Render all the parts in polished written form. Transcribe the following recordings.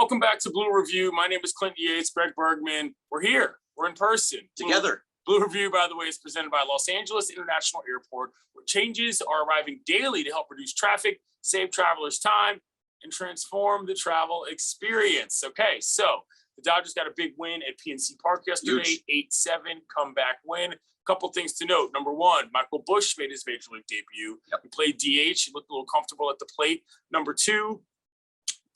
Welcome back to Blue Review. My name is Clinton Yates, BERGMAN. We're here. We're in person. Together. Blue Review, by the way, is presented by Los Angeles International Airport, where changes are arriving daily to help reduce traffic, save travelers time, and transform the travel experience. Okay, so the Dodgers got a big win at PNC Park yesterday, 8-7 comeback win. Couple things to note. Number one, Michael BUSCH made his major league debut. He played DH. He looked a little comfortable at the plate. Number two,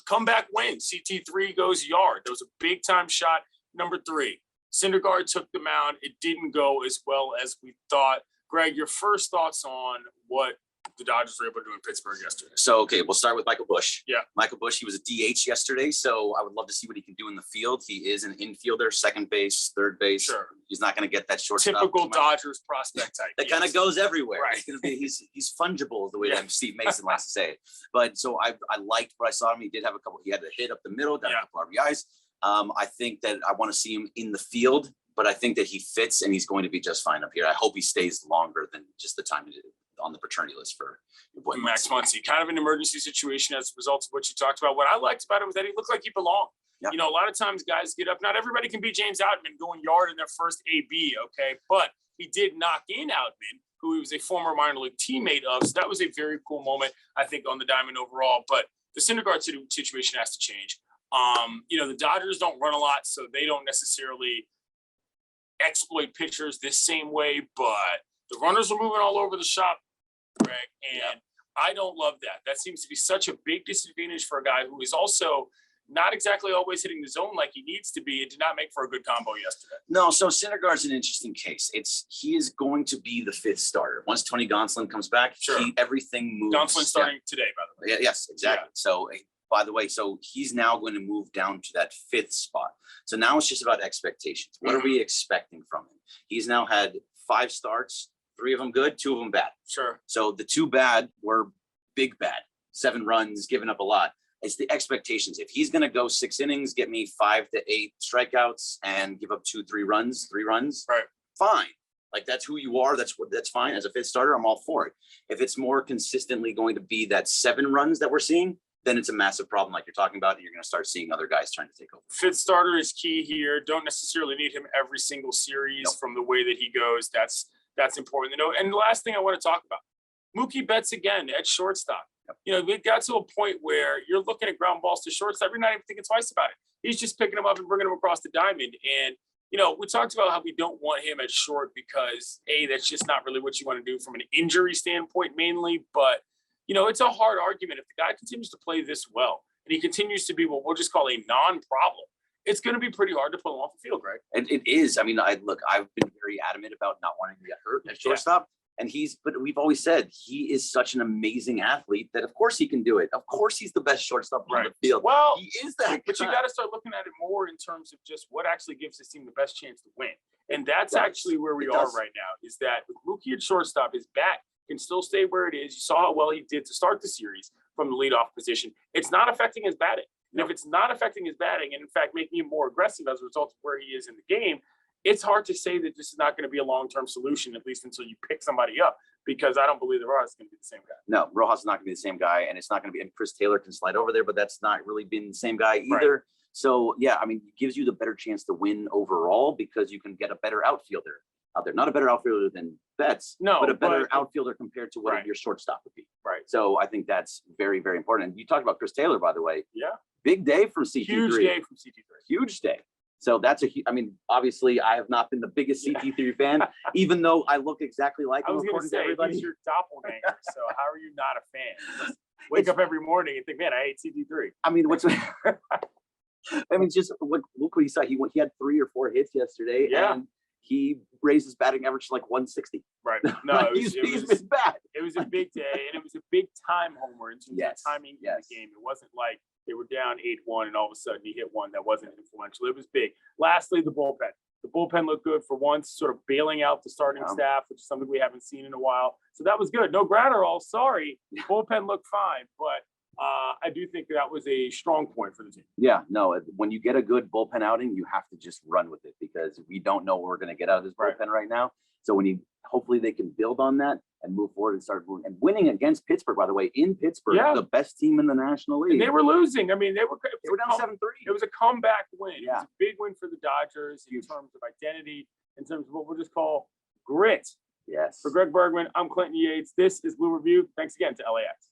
comeback win. CT3 goes yard. That was a big time shot. Number three, Syndergaard took the mound. It didn't go as well as we thought. Greg, your first thoughts on what the Dodgers were able to do in Pittsburgh yesterday? So, okay, we'll start with Michael BUSCH. Yeah. Michael BUSCH, he was a DH yesterday, so I would love to see what he can do in the field. He is an infielder, second base, third base. Sure. He's not going to get that shortstop. Typical Dodgers prospect type. That kind of goes everywhere. Right. He's going to be, he's fungible, is the way that Steve Mason likes to say it. But so I liked what I saw him. He did have he had a hit up the middle, got a couple RBIs. I think that I want to see him in the field, but I think that he fits and he's going to be just fine up here. I hope he stays longer than just the time he did on the paternity list for your boy Max Muncy. Kind of an emergency situation as a result of what you talked about. What I liked about it was that he looked like he belonged. Yep. You know, a lot of times guys get up. Not everybody can be James Outman going yard in their first AB, okay? But he did knock in Outman, who he was a former minor league teammate of. So that was a very cool moment, I think, on the diamond overall. But the Syndergaard situation has to change. You know, the Dodgers don't run a lot, so they don't necessarily exploit pitchers this same way. But the runners are moving all over the shop, Greg, and I don't love that. That seems to be such a big disadvantage for a guy who is also not exactly always hitting the zone like he needs to be. It did not make for a good combo yesterday. No, so Syndergaard's an interesting case. He is going to be the fifth starter. Once Tony Gonsolin comes back, everything moves. Gonsolin starting today, by the way. Yeah, yes, exactly. Yeah. So, by the way, so he's now going to move down to that fifth spot. So now it's just about expectations. What are we expecting from him? He's now had 5 starts, 3 of them good, 2 of them bad. Sure. So the 2 bad were big bad, 7 runs, giving up a lot. It's the expectations. If he's going to go 6 innings, get me 5 to 8 strikeouts and give up 2, 3 runs, right? Fine. Like that's who you are. That's fine. As a fifth starter, I'm all for it. If it's more consistently going to be that 7 runs that we're seeing, then it's a massive problem like you're talking about, and you're going to start seeing other guys trying to take over. Fifth starter is key here. Don't necessarily need him every single series from the way that he goes. That's important to know. And the last thing I want to talk about, Mookie Betts again at shortstop. You know, we got to a point where you're looking at ground balls to shortstop. You're not even thinking twice about it. He's just picking them up and bringing them across the diamond. And, you know, we talked about how we don't want him at short because, A, that's just not really what you want to do from an injury standpoint mainly. But, you know, it's a hard argument. If the guy continues to play this well and he continues to be what we'll just call a non-problem, it's going to be pretty hard to pull him off the field, right? And it is. I mean, I've been very adamant about not wanting to get hurt at shortstop. And but we've always said he is such an amazing athlete that of course he can do it. Of course he's the best shortstop on the field. Well, he is that. But you got to start looking at it more in terms of just what actually gives this team the best chance to win. And that's actually where we are right now, is that with Mookie at shortstop, his bat can still stay where it is. You saw how well he did to start the series from the leadoff position. It's not affecting his batting. And if it's not affecting his batting and in fact making him more aggressive as a result of where he is in the game, it's hard to say that this is not going to be a long-term solution, at least until you pick somebody up, because I don't believe the Rojas is going to be the same guy. No, Rojas is not going to be the same guy, and it's not going to be, and Chris Taylor can slide over there, but that's not really been the same guy either. Right. So, yeah, I mean, it gives you the better chance to win overall because you can get a better outfielder out there. Not a better outfielder than Betts, but a better outfielder compared to what your shortstop would be. Right. So I think that's very, very important. And you talked about Chris Taylor, by the way. Yeah. Big day from CT3. Huge day from CT3. Huge day. So that's I mean, obviously I have not been the biggest CT3 fan, even though I look exactly like him. I was going to say, he's your doppelganger. So how are you not a fan? Wake up every morning and think, man, I hate CT3. I mean, I mean, just look what he saw. He had 3 or 4 hits yesterday. Yeah. And he raised his batting average to like 160. Right. No, he's been bad. It was a big day, and it was a big time homer in terms of timing in the game. It wasn't like they were down 8-1 and all of a sudden he hit one that wasn't influential. It was big. Lastly, the bullpen. The bullpen looked good for once, sort of bailing out the starting staff, which is something we haven't seen in a while. So that was good. No Gratterall, sorry. Bullpen looked fine, but I do think that was a strong point for the team. Yeah, no, when you get a good bullpen outing, you have to just run with it because we don't know what we're going to get out of this bullpen right now. So hopefully they can build on that and move forward and start moving and winning against Pittsburgh, by the way, in Pittsburgh, the best team in the National League. And they were losing. I mean, they were down 7-3. It was a comeback win. Yeah. It was a big win for the Dodgers in terms of identity, in terms of what we'll just call grit. Yes. For Greg Bergman, I'm Clinton Yates. This is Blue Review. Thanks again to LAX.